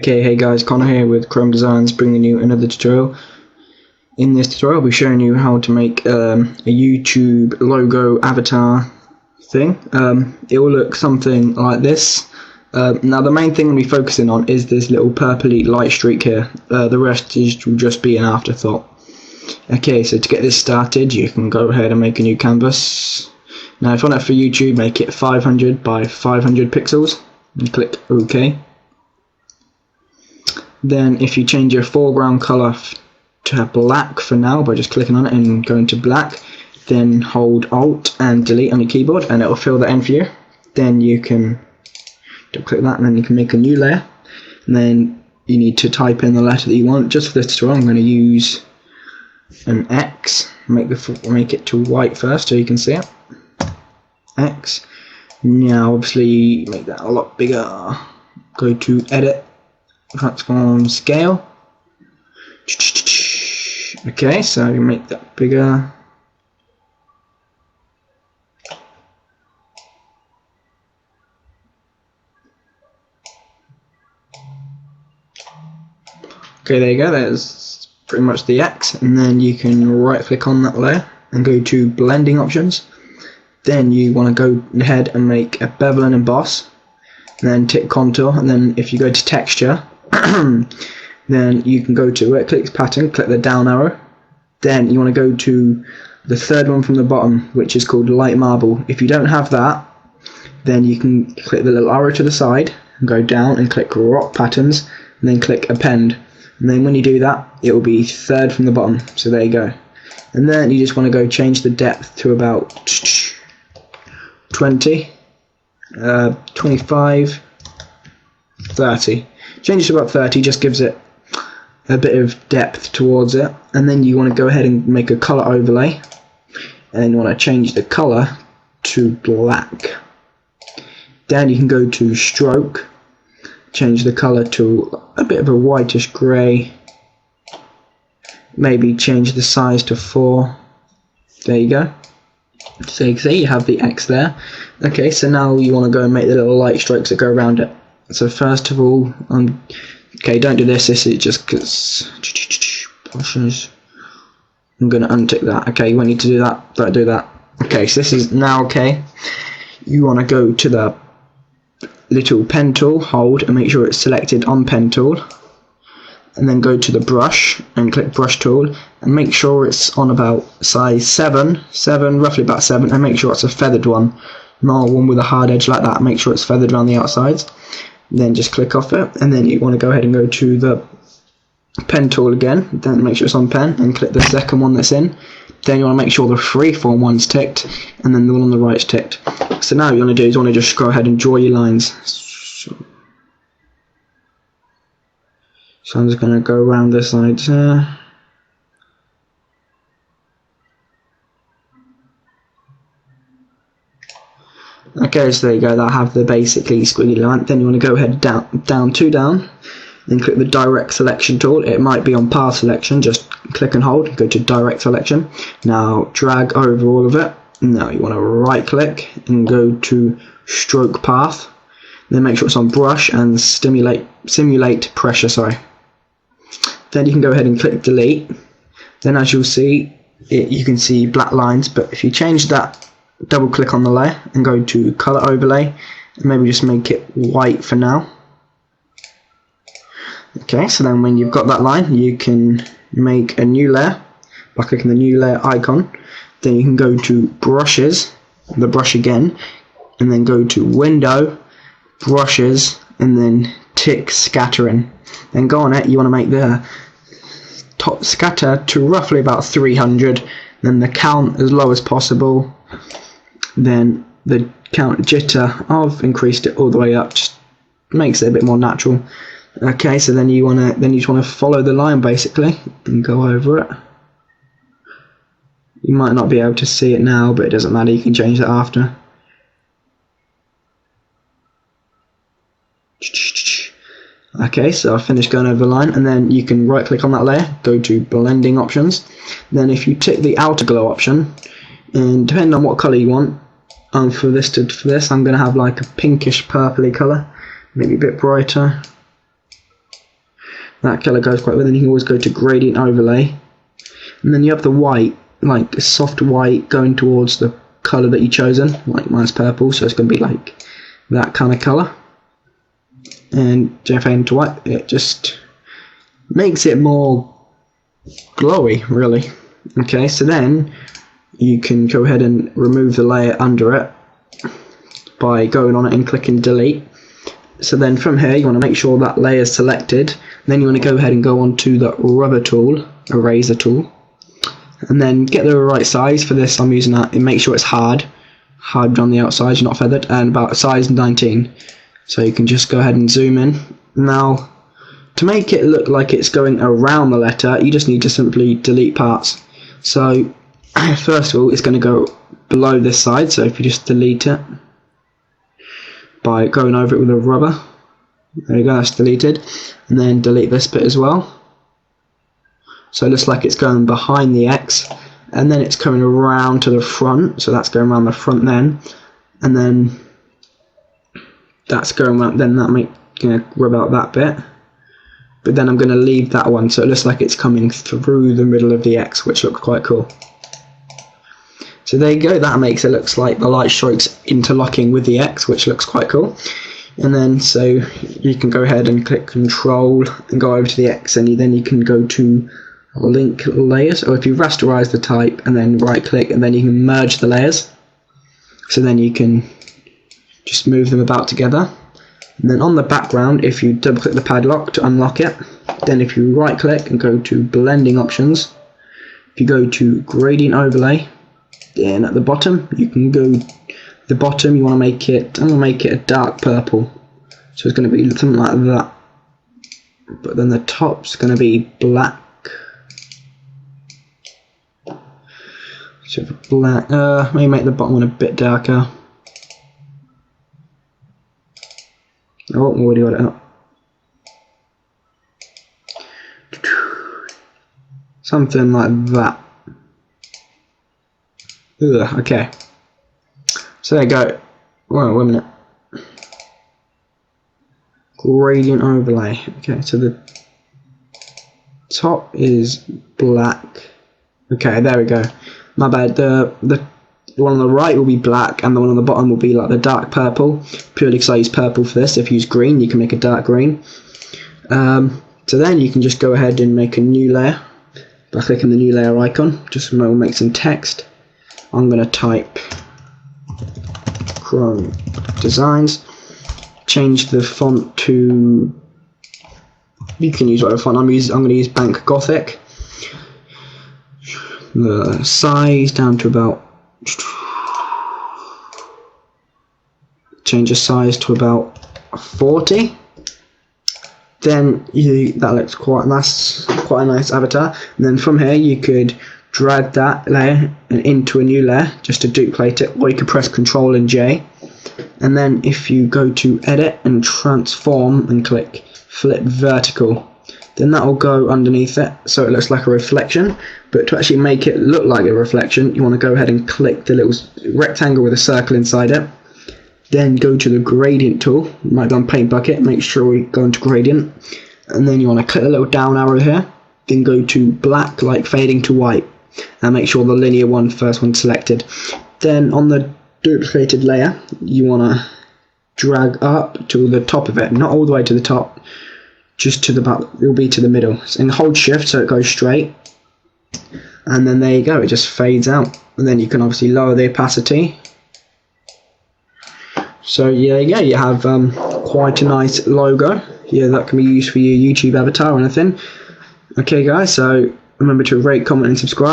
Okay, hey guys, Connor here with Chrome Designs, bringing you another tutorial. In this tutorial I'll be showing you how to make a YouTube logo avatar thing. It will look something like this. Now the main thing we'll be focusing on is this little purpley light streak here. The rest will just be an afterthought. Okay, so to get this started you can go ahead and make a new canvas. Now if you want it for YouTube, make it 500 by 500 pixels and click OK. Then if you change your foreground colour to black for now by just clicking on it and going to black, then hold Alt and delete on your keyboard and it will fill that in for you. Then you can click that and then you can make a new layer, and then you need to type in the letter that you want. Just for this tutorial I'm going to use an X, make it to white first so you can see it. X. Now obviously make that a lot bigger, go to edit, transform scale. Okay, so you make that bigger. Okay, there you go, there's pretty much the X, and then you can right click on that layer and go to blending options. Then you want to go ahead and make a bevel and emboss, and then tick contour, and then if you go to texture then you can go to where it clicks pattern, click the down arrow, then you want to go to the third one from the bottom, which is called light marble. If you don't have that, then you can click the little arrow to the side and go down and click rock patterns and then click append, and then when you do that it will be third from the bottom. So there you go, and then you just want to go change the depth to about 20, 25, 30. Change it to about 30, just gives it a bit of depth towards it, and then you want to go ahead and make a color overlay, and then you want to change the color to black. Then you can go to stroke, change the color to a bit of a whitish grey, maybe change the size to 4. There you go. So you can see you have the X there. Okay, so now you want to go and make the little light strokes that go around it. So first of all, okay, don't do this. This is just because I'm going to untick that. Okay, you won't need to do that. Don't do that. Okay, so this is now okay. You want to go to the little pen tool, hold, and make sure it's selected on pen tool, and then go to the brush and click brush tool, and make sure it's on about size 7, roughly about 7, and make sure it's a feathered one, not one with a hard edge like that. Make sure it's feathered around the outsides. Then just click off it, and then you want to go ahead and go to the pen tool again, then make sure it's on pen and click the second one that's in. Then you want to make sure the freeform one's ticked and then the one on the right's ticked. So now what you want to do is you want to just go ahead and draw your lines. So I'm just going to go around this side here. Okay, so there you go, that'll have the basically squiggly line. Then you want to go ahead down, then click the direct selection tool. It might be on path selection, just click and hold, go to direct selection. Now drag over all of it. Now you want to right click and go to stroke path. Then make sure it's on brush and simulate pressure, Then you can go ahead and click delete. Then as you'll see, you can see black lines, but if you change that, double click on the layer and go to color overlay and maybe just make it white for now. Okay, so then when you've got that line you can make a new layer by clicking the new layer icon. Then you can go to brushes, the brush again, and then go to window, brushes, and then tick scattering. Then go on it, you want to make the top scatter to roughly about 300, then the count as low as possible. Then the count jitter, I've increased it all the way up, just makes it a bit more natural. Okay, so then you just want to follow the line basically and go over it. You might not be able to see it now, but it doesn't matter, you can change that after. Okay, so I've finished going over the line, and then you can right click on that layer, go to blending options. Then if you tick the outer glow option, and depending on what colour you want, for this I'm going to have like a pinkish purpley colour, maybe a bit brighter. that colour goes quite well. Then you can always go to gradient overlay, and then you have the white, like a soft white going towards the colour that you've chosen. Like mine's purple, so it's going to be like that kind of colour. And if I into white, it just makes it more glowy, really. Okay, so then you can go ahead and remove the layer under it by going on it and clicking delete. So then from here you want to make sure that layer is selected. Then you want to go ahead and go on to the rubber tool, eraser tool, and then get the right size. For this I'm using that, and make sure it's hard on the outside, you're not feathered, and about size 19. So you can just go ahead and zoom in. Now to make it look like it's going around the letter, you just need to simply delete parts. So first of all, it's going to go below this side, so if you just delete it by going over it with a rubber, there you go, that's deleted. And then delete this bit as well, so it looks like it's going behind the X, and then it's coming around to the front, so that's going around the front then, and then that's going around, then that make, rub out that bit. But then I'm going to leave that one, so it looks like it's coming through the middle of the X, which looks quite cool. So there you go, that makes it looks like the light strokes interlocking with the X, which looks quite cool. And then so you can go ahead and click Control and go over to the X, and then you can go to link layers, or if you rasterize the type and then right click, and then you can merge the layers. So then you can just move them about together. And then on the background, if you double click the padlock to unlock it, then if you right click and go to blending options, if you go to gradient overlay, then at the bottom you can go the bottom, you want to make it, I'm going to make it a dark purple, so it's going to be something like that, but then the top's going to be black. So for black, maybe make the bottom one a bit darker. Oh, already got it up. Something like that. Ugh, okay. So there you go. Wait a minute. Gradient overlay. Okay, so the top is black. Okay, there we go. My bad. The one on the right will be black, and the one on the bottom will be like the dark purple, purely because I use purple for this. If you use green, you can make a dark green. So then you can just go ahead and make a new layer by clicking the new layer icon. Just we'll make some text. I'm going to type Chrome Designs. Change the font to, you can use whatever font I'm going to use Bank Gothic. The size down to about, change the size to about 40. Then that looks that's quite a nice avatar. And then from here you could drag that layer into a new layer just to duplicate it, or you could press Ctrl and J. And then if you go to edit and transform and click flip vertical, then that will go underneath it so it looks like a reflection. But to actually make it look like a reflection, you want to go ahead and click the little rectangle with a circle inside it. Then go to the gradient tool, you might be on Paint Bucket, make sure we go into gradient, and then you want to click the little down arrow here, then go to black, like fading to white, and make sure the linear one, first one selected. Then on the duplicated layer, you want to drag up to the top of it, not all the way to the top, just to the back, it will be to the middle, and hold shift so it goes straight, and then there you go, it just fades out. And then you can obviously lower the opacity. So yeah, you have quite a nice logo. Yeah, that can be used for your YouTube avatar or anything. Okay guys, so remember to rate, comment and subscribe.